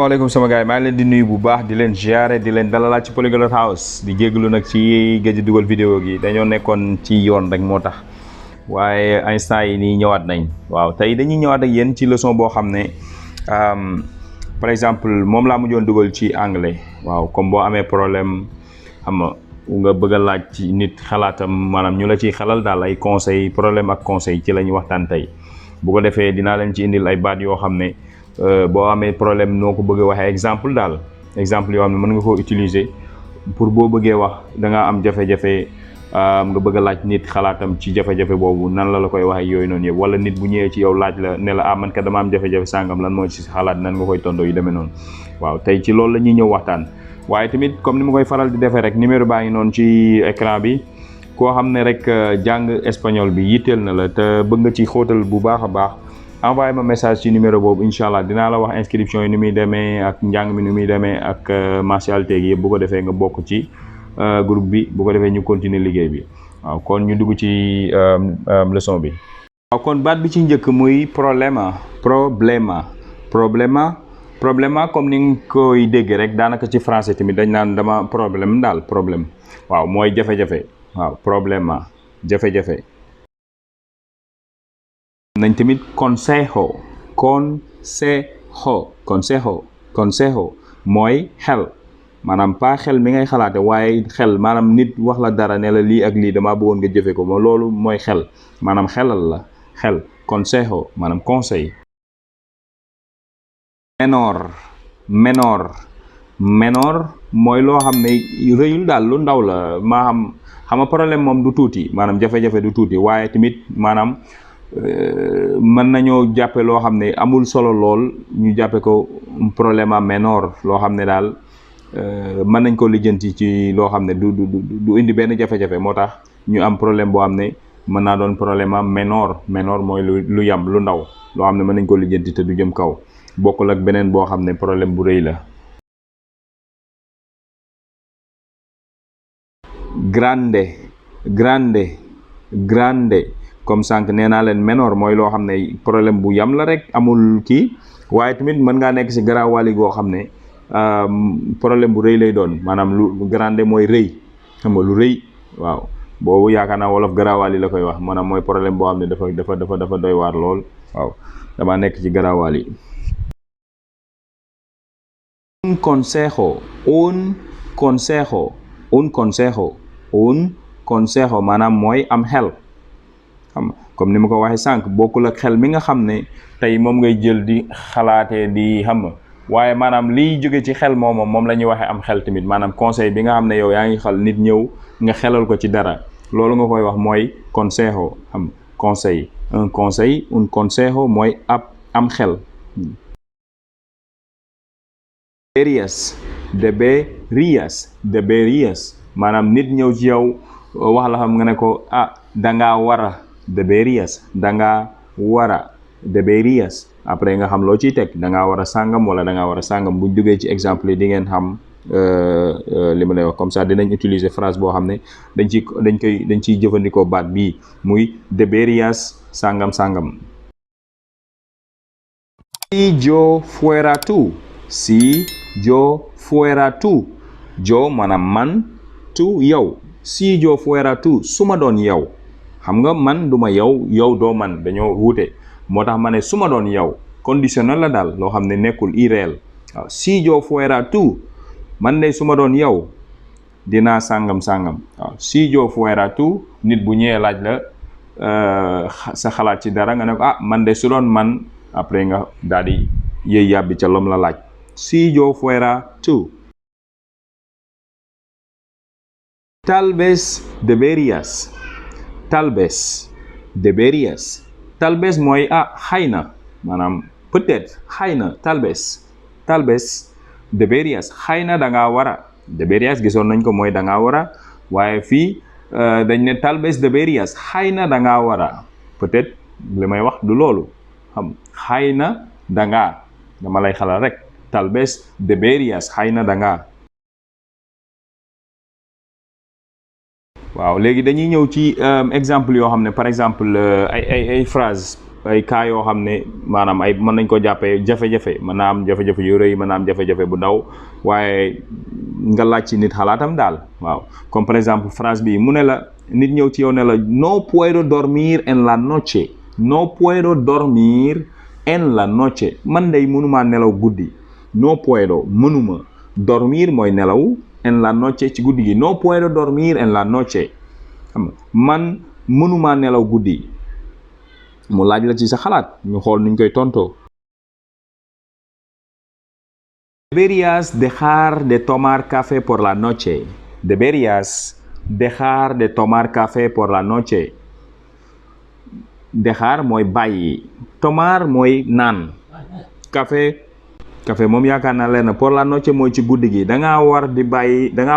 Assalamualaikum sama gaay maa ngi leen di nuyu bu baax di leen ziaré di leen dalalaat ci Polyglot House di jégalu nag ci gëj dugal vidéo gi dañoo nekkoon ci yoon rek moo tax waaye instant yi nii ñëwaat nañ waaw tey dañuy ñëwaat ak yéen ci leçon boo xam ne par exemple moom laa mujjoon dugal ci anglais waaw comme boo amee problème xam nga bëgg a laaj ci nit xalaatam maanaam ñu la ciy xelal daal ay conseil problème ak conseil ci la ñu waxtaan tey bu ko defee dinaa leen ci indil ay baat yoo xam ne boo amee problème noo ko bëgg a waxee exemple daal exemple yoo xam ne mën nga koo utiliser pour boo bëggee wax da nga am jafe-jafe nga bëgg a laaj nit xalaatam ci jafe-jafe boobu nan la koy waxee yooyu noonu yëpp wala nit bu ñëwee ci yow laaj la ne la man kat dama am jafe-jafe sàngam lan moo ci xalaat nan nga koy tontoo yu demee noonu waaw tey ci loolu la ñuy ñëw waxtaan waaye tamit comme ni ma koy faral di defee rek numéro baa ngi noonu ci écran bi koo xam ne rek jàng espagnol bi yitteel na la te bëgg nga ci xóotal bu baax a baax envoyé ma message ci numéro boobu incha allah dinaa la wax inscription yi ni muy demee ak njàng mi ni muy demee ak mensualité gi yëpp bu ko defee nga bokk ci groupe bi bu ko defee ñu continuer liggéey bi waaw kon ñu dugg ci leçon bi. waaw kon baat bi ci njëkk muy problema comme ni nga koy dégg rek daanaka ci français tamit dañ naan dama problème daal problème waaw mooy jafe-jafe waaw problema jafe-jafe. nañ tamit consejo mooy xel maanaam pas xel mi ngay xalaate waaye xel maanaam nit wax la dara ne la lii ak lii dama bëggoon nga jëfe ko loolu mooy xel maanaam xelal la xel consejo maanaam conseil. menor mooy loo xam ne rëyul daal lu ndaw la maa xam nga problème moom du tuuti maanaam jafe-jafe du tuuti waaye tamit maanaam mën nañoo jàppe loo xam ne amul solo lool ñu jàppe ko problème menor loo xam ne daal mën nañ ko lijjanti ci loo xam ne du indi benn jafe-jafe moo tax ñu am problème boo xam ne mën naa doon problème menor mooy lu yam lu ndaw loo xam ne mën nañ ko lijjanti te du jëm kaw bokkul ak beneen boo xam ne problème bu rëy la. grande comme sànq nee naa leen menor mooy loo xam ne problème bu yam la rek amul kii waaye tamit mën ngaa nekk si garaawali goo xam ne problème bu rëy lay doon maanaam lu grande mooy rëy xam nga lu rëy waaw boobu yaakaar naa wolof garaawali la koy wax maanaam mooy problème boo xam ne dafa doy waar lool waaw dama nekk ci garaawali. un consejo maanaam mooy am xel xam comme ni ma ko waxee sànq bokkul ak xel mi nga xam ne tey moom ngay jël di xalaatee di xam waaye maanaam liy jóge ci xel moom la ñuy waxee am xel tamit maanaam conseil bi nga xam ne yow yaa ngi xal nit ñëw nga xelal ko ci dara loolu nga koy wax mooy consejo xam conseil un consejo mooy am xel. deberías maanaam nit ñëw ci yow wax la xam nga ne ko dangaa wara deberías après nga xam loo ciy teg dangaa war a sàngam wala dangaa war a sàngam buñ duggee ci exemple yi di ngeen xam li ma lay wax comme ça dinañ utiliser phrase boo xam ne dañ ciy jëfandikoo baat bii muy deberías sàngam. si yo fuera tú yo maanaam man tu yow si yo fuera tú su ma doon yow xam nga man du ma yow doo man dañoo wuute moo tax ma ne su ma doon yow conditionnel la daal loo xam ne nekkul irréel waaw si yo fuera tú man de su ma doon yow dinaa sàngam waaw si yo fuera tú nit bu ñëwee laaj la sa xalaat ci dara nga ne ko man de su doon man après nga daal di yëy yàbbi ca lom la laaj si yo fuera tú. Tal vez deberías mooy xëy na maanaam peut-être xëy na tal vez deberías xëy na da ngaa war a deberías gisoon nañ ko mooy da ngaa war a waaye fii dañ ne tal vez deberías xëy na da ngaa war a peut-être li may wax du loolu xam xëy na da ngaa dama lay xalal rek tal vez deberías xëy na da ngaa. waaw léegi dañuy ñëw ci exemple yoo xam ne par exemple ay phrase ay cas yoo xam ne maanaam ay mën nañ ko jàppee jafe-jafe mën naa am jafe-jafe yu rëy mën naa am jafe-jafe bu ndaw waaye nga laaj ci nit xalaatam daal waaw comme par exemple phrase bi mu ne la nit ñëw ci yow ne la no puedo dormir en la noche no puedo dormir en la noche man day mënumaa nelaw guddi no puedo mënuma dormir mooy nelaw en la noche ci guddi gi no puedo dormir en la noche xam nga man mënumaa nelaw guddi mu laaj la ci sa xalaat ñu xool nuñ koy tontoo. Deberías dejar de tomar café por la noche. Deberías dejar de tomar café por la noche. Dejar mooy bàyyi tomar mooy naan café moom yaakaar naa leen por la noche mooy ci guddi gi da ngaa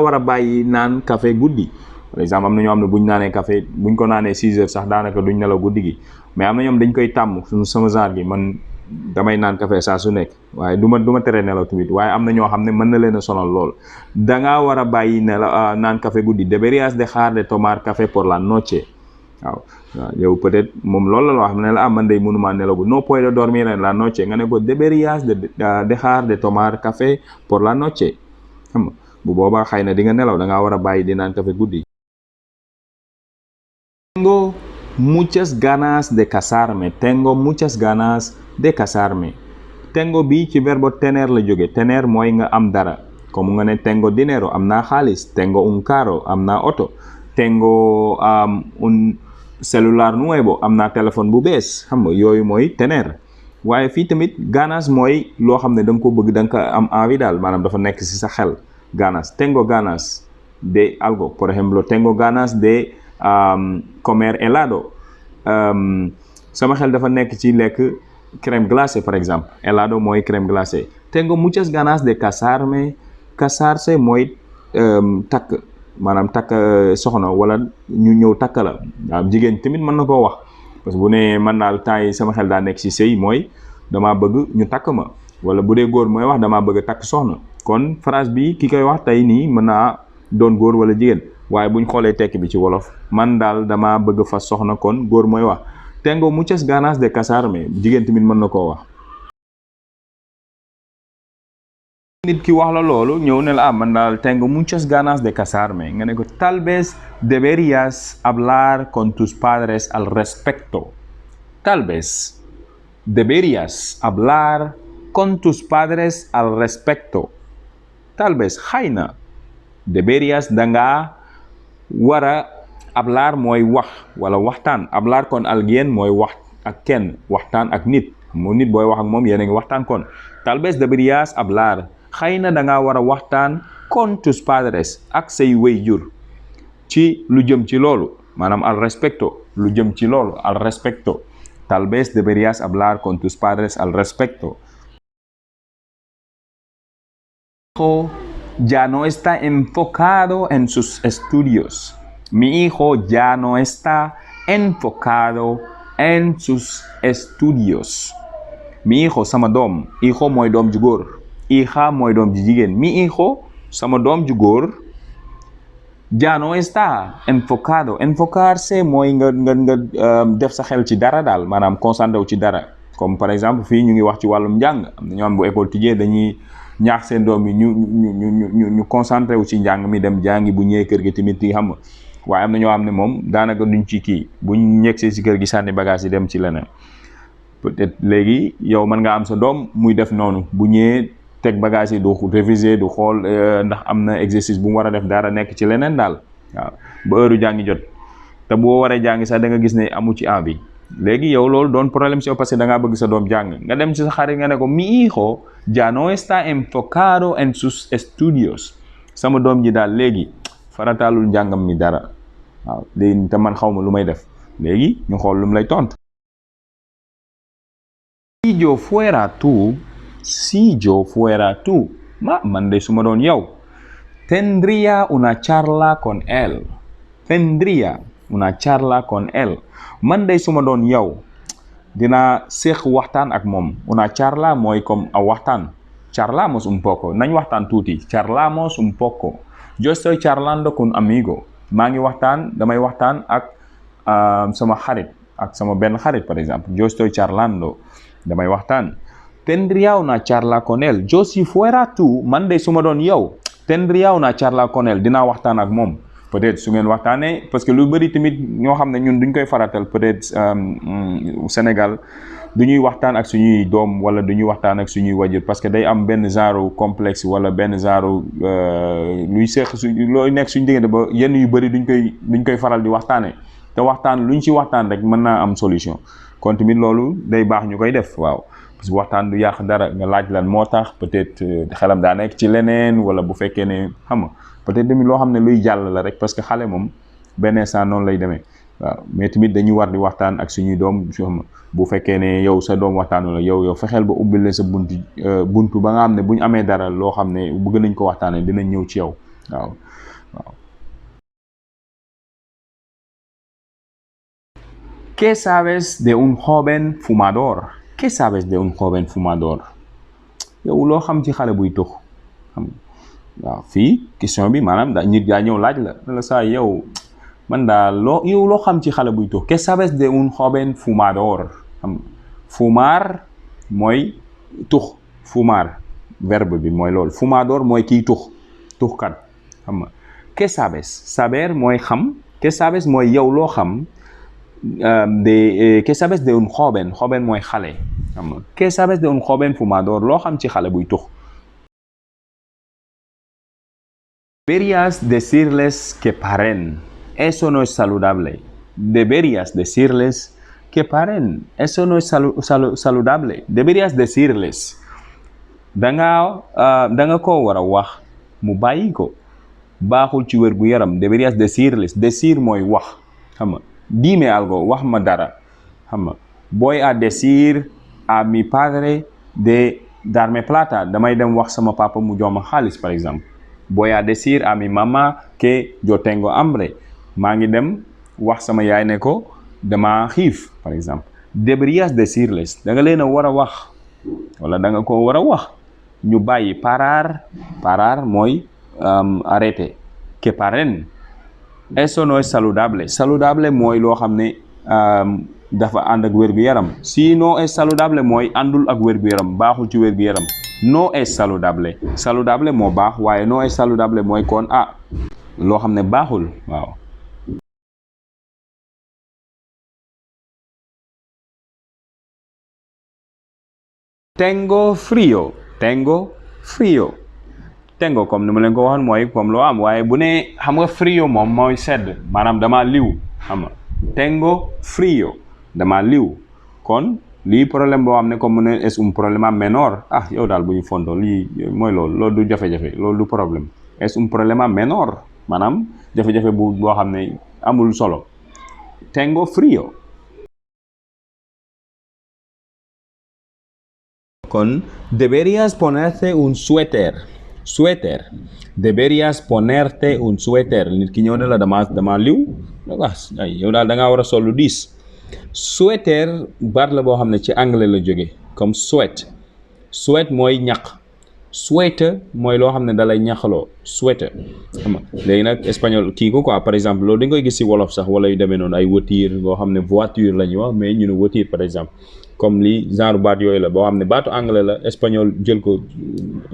war a bàyyi naan café guddi par exemple am na ñoo xam ne buñ naanee café buñ ko naanee 6 heures sax daanaka duñ nelaw guddi gi mais am na ñoom dañ koy tàmm sama genre gi man damay naan café saa su nekk waaye du ma tere nelaw tamit waaye am na ñoo xam ne mën na leen a sonal lool da ngaa war a bàyyi nelaw naan café guddi deberías dejar de tomar café por la noche waaw yow peut-être moom loolu la wax ne la man day mënumaa nelaw guddi no puedo dormir en la noche nga ne ko deberías de dejar de tomar café por la noche xam nga bu boobaa xëy na di nga nelaw da ngaa war a bàyyi di naan café guddi. Tengo muchas ganas de casarme. Tengo muchas ganas de casarme. Tengo bi ci verbo tener la jóge tener mooy nga am dara comme nga ne tengo dinero am naa xaalis tengo un carro am naa oto tengo un celular nuevo am naa téléphone bu bees xam nga yooyu mooy tener waaye fii tamit ganas mooy loo xam ne da nga ko bëgg da nga ko am envie daal maanaam dafa nekk ci sa xel ganas tengo ganas de algo por ejemplo tengo ganas de comer helado sama xel dafa nekk ci lekk crème glacée par exemple helado mooy crème glacée tengo muchas ganas de casarme casarse mooy takk maanaam takk soxna wala ñu ñëw takk la waaw jigéen tamit mën na koo wax parce que bu ne man daal temps yi sama xel daa nekk ci sëy mooy damaa bëgg ñu takk ma wala bu dee góor mooy wax damaa bëgg a takk soxna kon phrase bi ki koy wax tey nii mën naa doon góor wala jigéen waaye buñ xoolee tekk bi ci wolof man daal damaa bëgg fas soxna kon góor mooy wax tengo muchas ganas de casarme jigéen tamit mën na koo wax. nit ki wax la loolu ñëw ne la man daal tengo muchas ganas de casarme nga ne ko tal vez deberías hablar con tus padres al respecto. Tal vez deberías hablar con tus padres al respecto. Tal vez xëy na deberías danga war a hablar mooy wax wala waxtaan hablar con alguien mooy wax ak kenn waxtaan ak nit mu nit booy wax ak moom yéen a ngi waxtaan kon tal vez deberías hablar xëy na da ngaa war a waxtaan con tus padres ak say waajur ci lu jëm ci loolu maanaam al respecto lu jëm ci loolu al respecto tal vez deberías hablar con tus padres al respecto. Ya no está enfocado en sus estudios. Mi hijo ya no está enfocado en sus estudios. Mi hijo sama doom hijo mooy doom ju góor hija mooy doom ji jigéen mi hijo sama doom ju góor ya no está enfocado enfocarse mooy nga def sa xel ci dara daal maanaam concentré wu ci dara comme par exemple fii ñu ngi wax ci wàllum njàng am na ñoo xam bu école tijjee dañuy ñaax seen doom yi ñu concentré wu ci njàng mi dem jàngi bu ñëwee kër gi tamit yi xam nga waaye am na ñoo xam ne moom daanaka duñ ci kii buñ ñegsee ci kër gi sànni bagage yi dem ci leneen peut-être léegi yow mën nga am sa doom muy def noonu bu ñëwee teg bagage yi du réviser du xool ndax am na exercice bu mu war a def dara nekk ci leneen daal waaw ba heure jàngi jot te boo waree jàngi sax da nga gis ne amu ci envie léegi yow loolu doon problème si yow parce que da ngaa bëgg sa doom jàng nga dem ci sa xarit nga ne ko mi hijo ya no está enfocado en sus estudios sama doom ji daal léegi farataalul njàngam mi dara waaw léegi te man xaw ma lu may def léegi ñu xool lu mu lay tontu. Si yo fuera tú man de su ma doon yow tendría una charla con él man de su ma doon yow dina séq waxtaan ak moom una charla mooy comme a waxtaan charlamos un poco nañ waxtaan tuuti charlamos un poco yo estoy charlando con amigo maa ngi waxtaan damay waxtaan ak sama xarit ak sama benn xarit par exemple, yo estoy charlando, damay waxtaan. Tendría una charla con él. Yo si fuera tú, man de su ma doon yow, tendría una charla con él, dinaa waxtaan ak moom. Peut-être su ngeen waxtaanee parce que lu bëri tamit ñoo xam ne ñun duñ koy faratal peut-être Sénégal du ñuy waxtaan ak suñuy doom wala du ñuy waxtaan ak suñuy wajur parce que day am benn genre complexe wala benn genre luy seex looy nekk suñu diggante ba yenn yu bëri duñ koy faral di waxtaanee te waxtaan luñ ci waxtaan rek mën naa am solution kon tamit loolu day baax ñu koy def waaw. parce que waxtaan du yàq dara nga laaj lan moo tax peut-être xelam daa nekk ci leneen wala bu fekkee ne xam nga peut-être tamit loo xam ne luy jàll la rek parce que xale moom benn instant noonu lay demee waaw mais tamit dañuy war di waxtaan ak suñuy doom bu fekkee ne yow sa doom waxtaanu la yow fexeel ba ubbil la sa buntu ba nga xam ne bu ñu amee dara loo xam ne bëgg nañ ko waxtaanee dinañ ñëw ci yow waaw. ¿Qué sabes de un joven fumador? ¿Qué sabes de un joven fumador? yow loo xam ci xale buy tux xam waaw fii question bi maanaam nit gaa ñëw laaj la saa yow man daal yow loo xam ci xale buy tux. ¿Qué sabes de un joven fumador? Fumar mooy tux fumar verbe bi mooy loolu fumador mooy kiy tuxkat xam nga. ¿Qué sabes? Saber mooy xam. ¿Qué sabes mooy yow loo xam ¿qué sabes de un joven? Joven mooy xale xam nga. ¿Qué sabes de un joven fumador? Loo xam ci xale buy tux. Deberías decirles que paren. Eso no es saludable. Deberías decirles que paren. Eso no es saludable. Deberías decirles. Danga ko war a wax mu bàyyi ko baaxul ci wér gu yaram. Deberías decirles. Decir mooy wax xam nga. Dime algo wax ma dara xam nga. Voy a decir a mi padre de darme plata. Damay dem wax sama papa mu jox ma xaalis par exemple. Voy a decir a mi mamá que yo tengo hambre. maa ngi dem wax sama yaay ne ko dama xiif par exemple. Deberías decirles da nga leen a war a wax wala da nga ko war a wax ñu bàyyi parar mooy arrêter. Que paren. Eso no es saludable. Saludable mooy loo xam ne dafa ànd ak wér-gu-yaram. Si no es saludable mooy àndul ak wér-gu-yaram baaxul ci wér-gu-yaram. No es saludable. Saludable moo baax waaye no es saludable mooy kon loo xam ne baaxul waaw. Tengo frío. Tengo comme ni ma leen ko waxoon mooy comme loo am waaye bu ne xam nga frío moom mooy sedd maanaam dama liw xam nga. Tengo frío dama liw kon lii problème boo xam ne comme mu ne es un problema menor yow daal bu ñu fontoo lii mooy loolu du jafe-jafe loolu du problème. Es un problema menor maanaam jafe-jafe boo xam ne amul solo. Tengo frío. Kon deberías ponerte un suéter. Deberías ponerte un suéter. Nit ki ñëw ne la dama liw yow daal da ngaa war a sol lu diis. Suéter baat la boo xam ne ci anglais la jóge comme sweat mooy ñaq. Sweater mooy loo xam ne dalay ñaqaloo sweater xam nga léegi nag espagnol kii ko quoi par exemple loolu dañ koy gis ci wolof sax wala yu demee noonu ay voiture boo xam ne voiture la ñuy wax mais ñu ne voiture par exemple. comme lii genre baat yooyu la boo xam ne baatu anglais la espagnol jël ko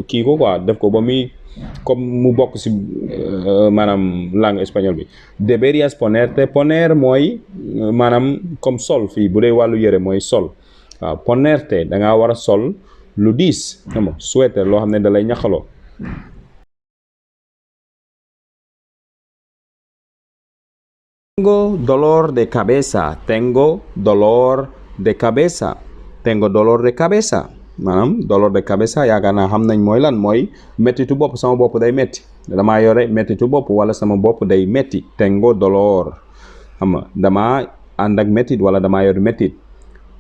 kii ko quoi def ko ba muy comme mu bokk ci maanaam langue espagnol bi. Deberías ponerte. Poner mooy maanaam comme sol fii bu dee wàllu yëre mooy sol waaw. Ponerte da ngaa war a sol lu diis xam nga suéter loo xam ne da lay ñaxaloo. Tengo dolor de cabeza. Tengo dolor de cabeza maanaam dolor de cabeza yaakaar naa xam nañ mooy lan mooy mettitu bopp sama bopp day metti damaa yore mettitu bopp wala sama bopp day metti. Tengo dolor xam nga damaa ànd ak mettit wala damaa yor mettit.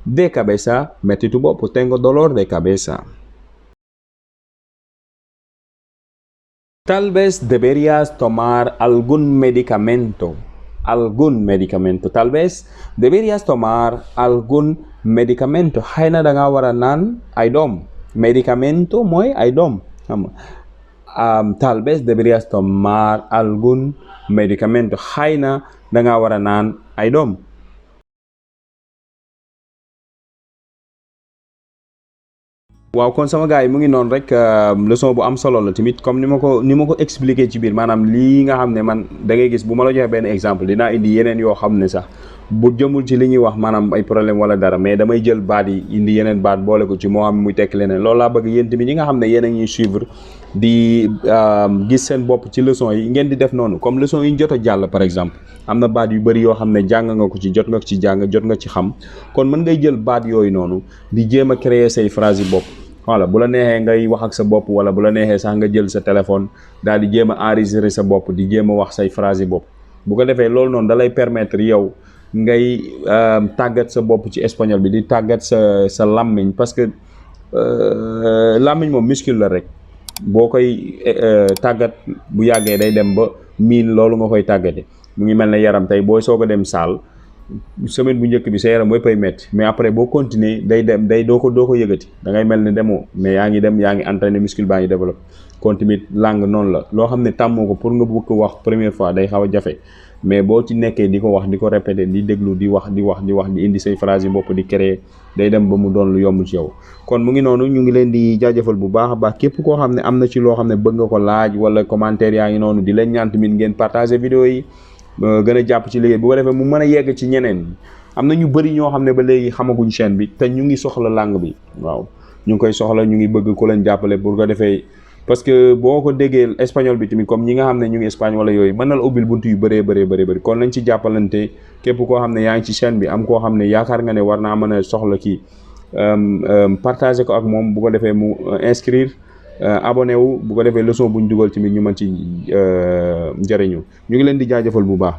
De cabeza mettitu bopp. Tengo dolor de cabeza. Tal vez deberías tomar algún medicamento. Tal vez deberías tomar algún medicamento. Xëy na da nga war a naan ay doom. Medicamento mooy ay doom xam nga. Tal vez deberías tomar algún medicamento. Xëy na da nga war a naan ay doom. waaw kon sama gars yi mu ngi noonu rek leçon bu am solo la tamit comme ni ma ko expliqué ci biir maanaam lii nga xam ne man da ngay gis bu ma la joxee benn exemple dinaa indi yeneen yoo xam ne sax bu jëmul ci li ñuy wax maanaam ay problème wala dara mais damay jël baat yi indi yeneen baat boole ko ci moo xam muy tekk leneen loolu laa bëgg yéen tamit ñi nga xam ne yéen a ñuy suivre di gis seen bopp ci leçon yi ngeen di def noonu comme leçon yi ñu jot a jàll par exemple am na baat yu bëri yoo xam ne jàng nga ko ci jot nga ko ci jàng jot nga ci xam kon mën ngay jël baat yooyu noonu di jéem a créer say phrase yi bopp voilà bu la neexee ngay wax ak sa bopp wala bu la neexee sax nga jël sa téléphone daal di jéem a enregistrer sa bopp di jéem a wax say phrase yi bopp bu ko defee loolu noonu da lay permettre yow ngay tàggat sa bopp ci espagnol bi di tàggat sa làmmiñ parce que làmmiñ moom muscle la rek boo koy tàggat bu yàggee day dem ba miin loolu nga koy tàggate mu ngi mel ne yaram tey booy soog a dem saal semaine bu njëkk bi sa yaram mooy pay métti mais après boo continuer day doo ko yëgati da ngay mel ne demoo mais yaa ngi entraîner muscle baa ngi développé kon tamit langue noonu la loo xam ne tàmmoo ko pour nga bëgg ko wax première fois day xaw a jafe mais boo ci nekkee di ko wax di ko répéter di déglu di wax di indi say phrase yi bopp di créer day dem ba mu doon lu yomb ci yow kon mu ngi noonu ñu ngi leen di jaajëfal bu baax a baax képp koo xam ne am na ci loo xam ne bëgg nga ko laaj wala commentaire yaa ngi noonu di leen ñaan tamit ngeen partager vidéo yi gën a jàpp ci liggéey bu ko defee mu mën a yegg ci ñeneen am na ñu bëri ñoo xam ne ba léegi xamaguñ chaîne bi te ñu ngi soxla langue bi waaw ñu ngi koy soxla ñu ngi bëgg ku leen jàppale pour ko defee parce que boo ko déggee espagnol bi tamit comme ñi nga xam ne ñu ngi Espagne wala yooyu mën na la ubbil buntu yu bëri kon lañ ci jàppalante képp koo xam ne yaa ngi ci chaîne bi am koo xam ne yaakaar nga ne war naa mën a soxla kii partager ko ak moom bu ko defee mu inscrire abonné wu bu ko defee leçon bu ñu dugal tamit ñu mën ci njëriñu ñu ngi leen di jaajëfal bu baax.